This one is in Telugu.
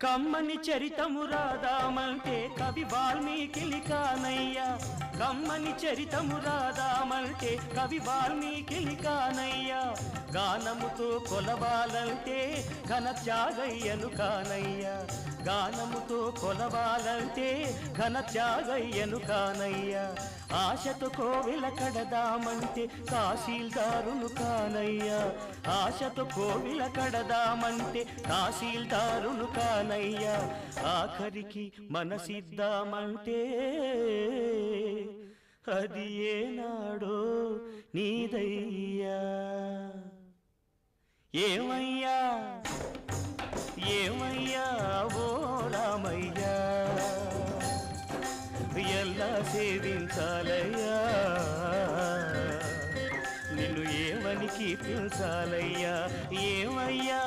కమ్మని చరితము రాదామంటే కవి వాల్మీకి కానయ్యా కమ్మని చరితము రాదామంటే కవి వాల్మీకి కానయ్యా గానముతో కొలవాలంటే ఘన త్యాగయ్యను కానయ్యా గానముతో కొలవాలంటే ఘన త్యాగయ్యను కానయ్యా ఆశతో కోవెల కడదామంటే తహసీల్దారును కానయ్యా ఆశతో కోవెల కడదామంటే తహసీల్దారును కానయ్యా ఆఖరికి మనసిద్దామంటే అది ఏనాడో నీదయ్యా ఏమయ్యా ఏమయ్యా ఓ రామయ్యా ఎలా సేవించాలయ్యా నిన్ను ఏమని కీర్తించాలయ్యా ఏమయ్యా